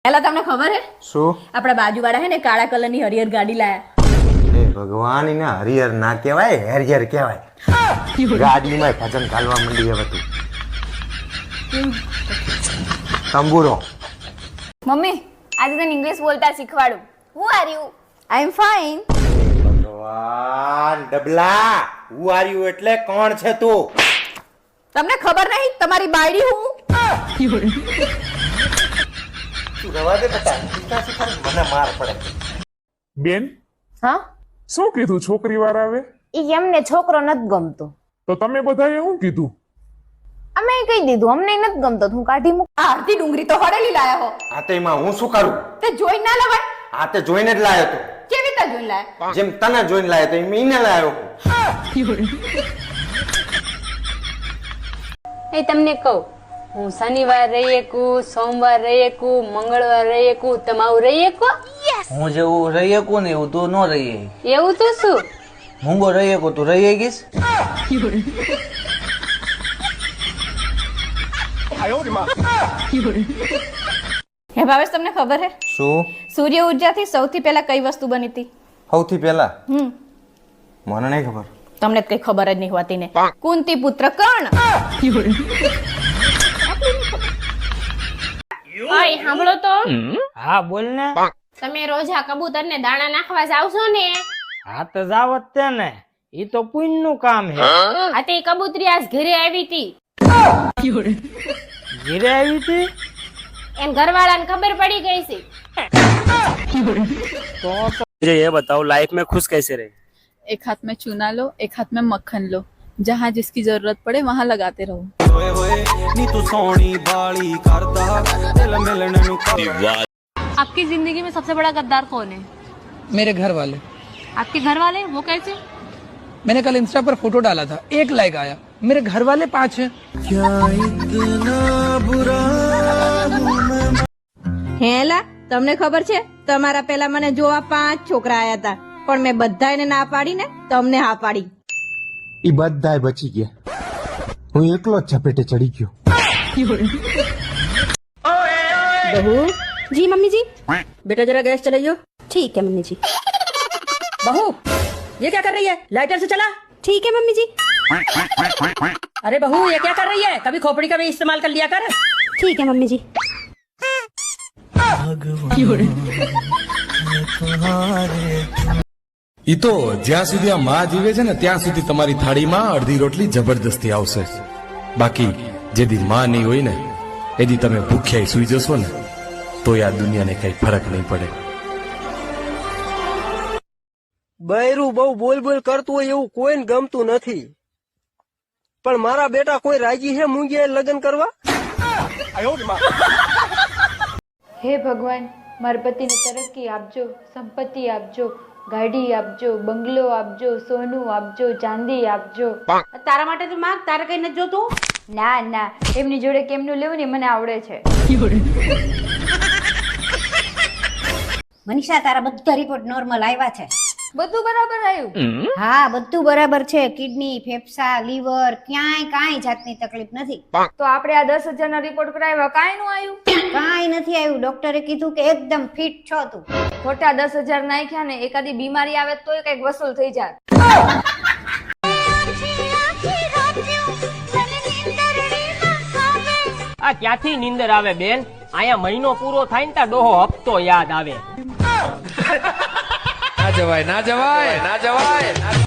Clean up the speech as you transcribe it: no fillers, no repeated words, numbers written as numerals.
પેલા તમને ખબર હે શું? આપણા બાજુવાળા હે ને કાળા કલરની હરિહર ગાડી લાયા. એ ભગવાન, એને હરિહર ના કહેવાય, હેરિયર કહેવાય. ગાડીમાં ભજન ઘાલવા માંડી હવે તું. તંબુરો. મમ્મી આજે તને ઇંગ્લિશ બોલતા શીખવાડું. હું are you? I am fine. ભગવાન ડબલા, હું આર્યું એટલે કોણ છે તું? તમને ખબર નહીં તમારી બાયડી હું? તું રવા દે બેટા, મને માર પડે. બેન, હા શું કીધું છોકરી વાર આવે? ઈ એમને છોકરો નથી ગમતો. તો તમે બધાએ શું કીધું? અમે કહી દીધું અમને નથી ગમતો. હું કાઢી મૂક. આ અડધી ડુંગળી તો હળેલી લાયા હો. આ તે એમાં હું શું કરું? તે જોઈ ના લવાય. આ તે જોઈને જ લાયો તું. કેવી રીતે જોઈ લાયા? જેમ તને જોઈને લાયો તો એમ એને લાયો. એ તમને કહું, હું શનિવાર રહી એકું, સોમવાર રહી એકું, મંગળવાર રહી એકું, તમારું રહી એકું? હું જેવું રહી શકું ને એવું તું ન રહી. એવું તો શું? મૂંગો રહી શકું તું રહી શકીશ? હે ભાવેશ, તમને ખબર હે શું? સૂર્ય ઉર્જાથી સૌથી પહેલા કઈ વસ્તુ બની હતી? સૌથી પહેલા મને નહીં ખબર. તમને કઈ ખબર જ નહીં હોતી ને. કુંતી પુત્ર કર્ણ. ઓય સાંભળો તો, હા બોલ ને. તમે રોજ આ કબૂતર ને દાણા નાખવા જાવશો ને? હા તો જાવત તે ને, ઈ તો પુણ્ય નું કામ હે. આ તે કબૂતરી આજ ઘરે આવી હતી. ઘીરે આવી હતી એમ ઘરવાળાને ખબર પડી ગઈ છે. मुझे ये बताओ लाइफ में खुश कैसे रहे? एक हाथ में चूना लो, एक हाथ में मक्खन लो, जहाँ जिसकी जरूरत पड़े वहाँ लगाते रहो. आपकी जिंदगी में सबसे बड़ा गद्दार कौन है? मेरे घर वाले. आपके घर वाले? वो कैसे? मैंने कल इंस्टा पर फोटो डाला था, 1 लाइक आया. मेरे घर वाले 5 हैं. હેલા, તમને ખબર છે તમારા પેલા મને જોવા 5 છોકરા આયા હતા, પણ મેં બધાને ના પાડી ને તમને હા પાડી. ઈ બધાય બચી ગયા, હું એકલો જ ઝપેટે ચડી ગયો. बहू जी. मम्मी जी, बेटा जरा गैस चलाइयो. ठीक है मम्मी जी. बहू ये क्या कर रही है? लाइटर से चला. ठीक है मम्मी जी. अरे बहू ये क्या कर रही है? कभी खोपड़ी का भी इस्तेमाल कर लिया कर. ठीक है मम्मी जी. ઈ તો જ્યાં સુધી આ માં જીવે છે ને ત્યાં સુધી તમારી થાળીમાં અડધી રોટલી જબરદસ્તી આવશે. બાકી જેદી માં નહીં હોય ને એદી તમે ભૂખ્યાઈ સુઈ જશો ને તો આ દુનિયાને કઈ ફરક નહીં પડે. બૈરું બહુ બોલ બોલ કરતું હોય એવું કોઈને ગમતું નથી, પણ મારા બેટા કોઈ રાજી છે મૂંગીએ લગ્ન કરવા? હે ભગવાન, મારા પતિને તરક્કી આપજો, સંપત્તિ આપજો, ગાડી આપજો, બંગલો આપજો, સોનું આપજો, ચાંદી આપજો. તારા માટે તો માંગ, તારે કઈ નથી જોતું? ના ના, એમની જોડે કેમનું લેવું ને મને આવડે છે. મનીષા, તારા બધા રિપોર્ટ નોર્મલ આવ્યા છે. બધું બરાબર આવ્યું? હા, બધું બરાબર છે. કિડની, ફેફસા, લીવર, ક્યાંય કાંઈ જાતની તકલીફ નથી. તો આપણે આ 10,000 ના રિપોર્ટ કરાવ્યા, કાંઈ નું આવ્યું? કાંઈ નથી આવ્યું. ડોક્ટરે કીધું કે એકદમ ફિટ છો તું. ખોટા 10,000 નાખ્યા ને એકાદી બીમારી આવે તોય કઈક વસૂલ થઈ જાય. આ ક્યાંથી નીંદર આવે બેન? અહીંયા મહિનો પૂરો થાય ને ત્યાં ડોહો હપ્તો યાદ આવે. ના જવાય, ના જવાય, ના જવાય.